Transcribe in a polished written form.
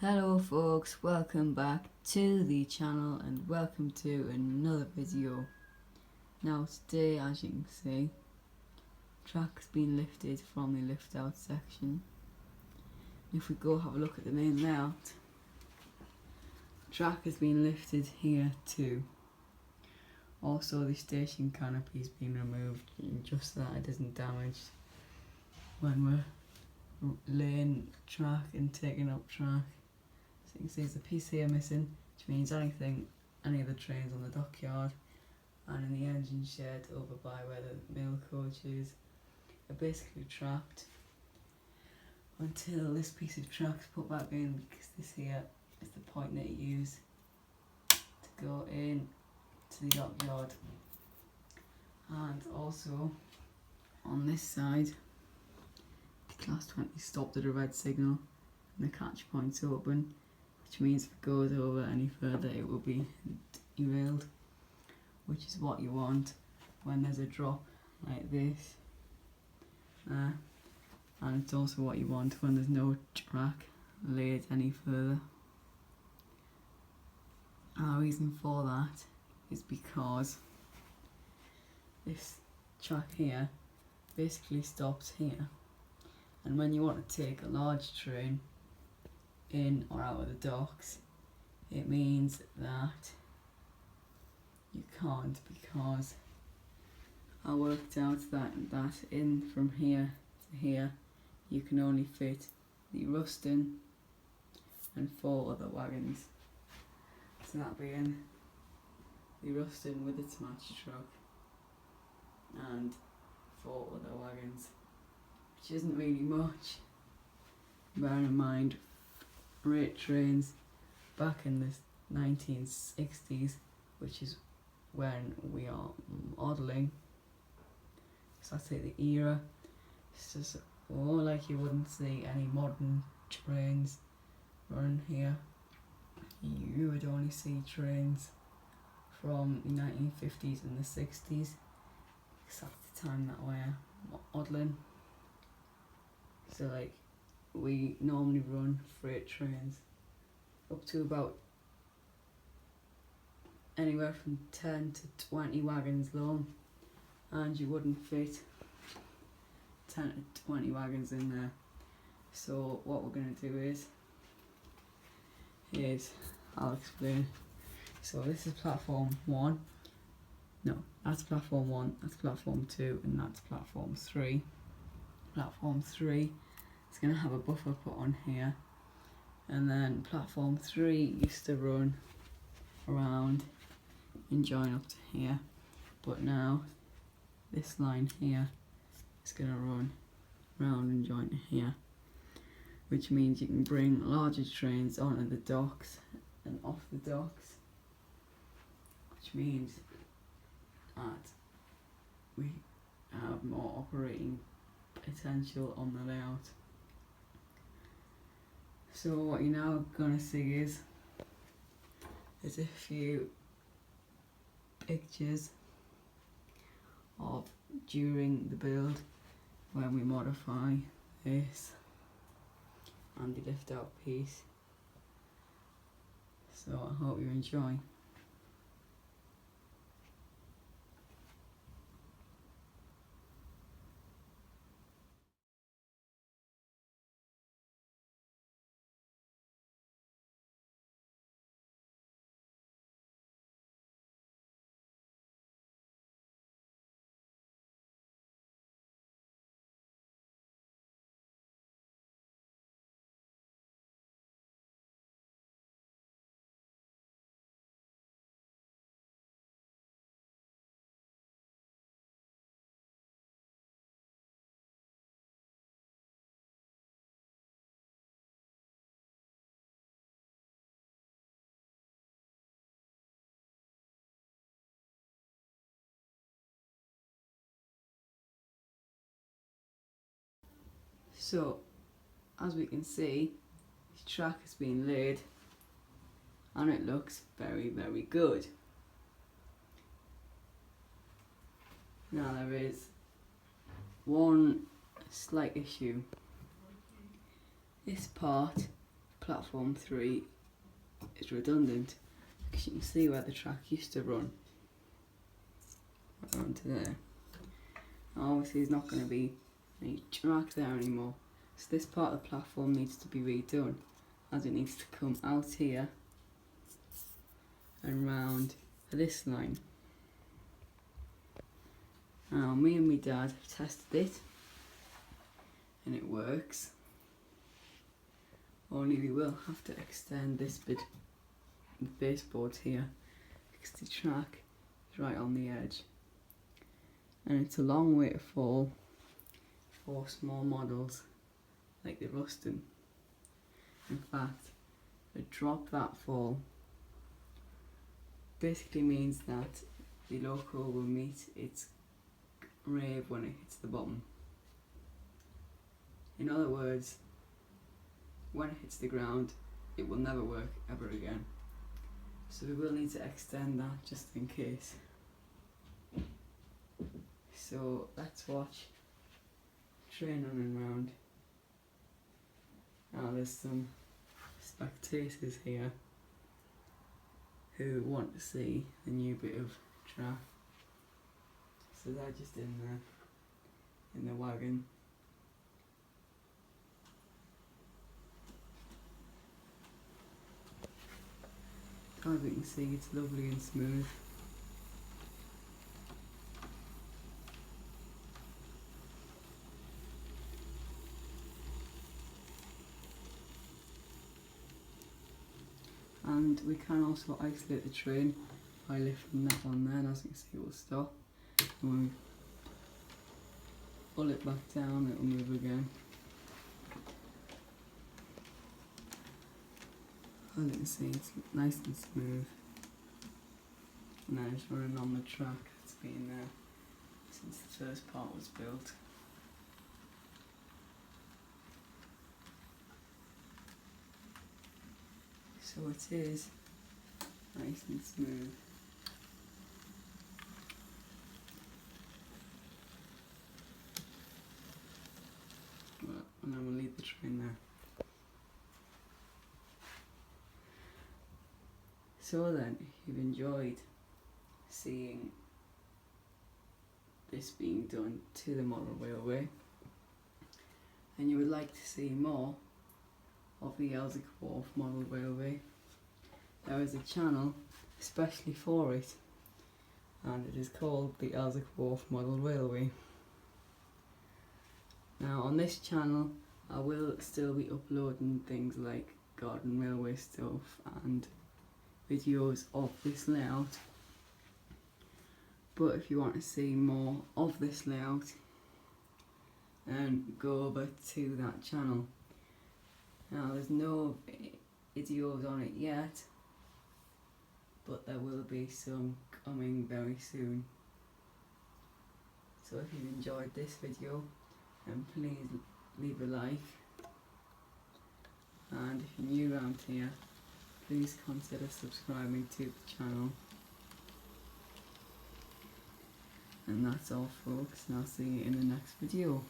Hello folks, welcome back to the channel and welcome to another video. Now today, as you can see, track's been lifted from the lift out section. If we go have a look at the main layout, track has been lifted here too. Also the station canopy has been removed just so that it isn't damaged when we're laying track and taking up track. So you can see there's a piece here missing, which means any of the trains on the dockyard and in the engine shed over by where the mail coach is are basically trapped until this piece of track's put back in, because this here is the point that you use to go in to the dockyard. And also on this side, the class 20 stopped at a red signal and the catch point's open, which means if it goes over any further it will be derailed, which is what you want when there's a drop like this. And it's also what you want when there's no track laid any further. And the reason for that is because this track here basically stops here, and when you want to take a large train in or out of the docks, it means that you can't, because I worked out that in from here to here you can only fit the Ruston and 4 other wagons. So that being the Ruston with its match truck and 4 other wagons, which isn't really much, bearing in mind freight trains back in the 1960s, which is when we are modelling. So I'd say the era. It's just more like you wouldn't see any modern trains running here. You would only see trains from the 1950s and the 60s, because that's the time that we're modelling. So like, we normally run freight trains up to about anywhere from 10 to 20 wagons long, and you wouldn't fit 10 to 20 wagons in there. So what we're going to do is I'll explain. So this is platform 1. No, that's platform 1, that's platform 2, and that's platform 3. Platform 3 is going to have a buffer put on here, and then platform 3 used to run around and join up to here, but now this line here is going to run round and join to here, which means you can bring larger trains onto the docks and off the docks, which means that we have more operating potential on the layout. So what you're now going to see is there's a few pictures of during the build when we modify this and the lift out piece. So I hope you enjoy. So as we can see, the track has been laid and it looks very, very good. Now there is one slight issue. This part platform 3 is redundant because you can see where the track used to run onto there. Now obviously there's not going to be any track there anymore, so this part of the platform needs to be redone, as it needs to come out here and round this line. Now me and my dad have tested it and it works, only we will have to extend this bit of the baseboard here because the track is right on the edge and it's a long way to fall for small models like the Ruston. In fact, a drop that fall basically means that the loco will meet its rave when it hits the bottom. In other words, when it hits the ground, it will never work ever again. So we will need to extend that just in case. So let's watch train running round. Now there's some spectators here who want to see the new bit of track. So they're just in the wagon. As we can see, it's lovely and smooth. And we can also isolate the train by lifting that one there, and as you can see it will stop. And when we pull it back down, it will move again. As you can see, it's nice and smooth. And now it's running on the track that's been there since the first part was built. So it is nice and smooth. Well, and then we'll leave the train there. So then, if you've enjoyed seeing this being done to the model railway, and you would like to see more of the Elswick Wharf model railway, there is a channel especially for it, and it is called the Elswick Wharf model railway. Now on this channel I will still be uploading things like garden railway stuff and videos of this layout, but if you want to see more of this layout, then go over to that channel. Now there's no videos on it yet, but there will be some coming very soon. So if you've enjoyed this video, then please leave a like, and if you're new around here, please consider subscribing to the channel. And that's all folks, and I'll see you in the next video.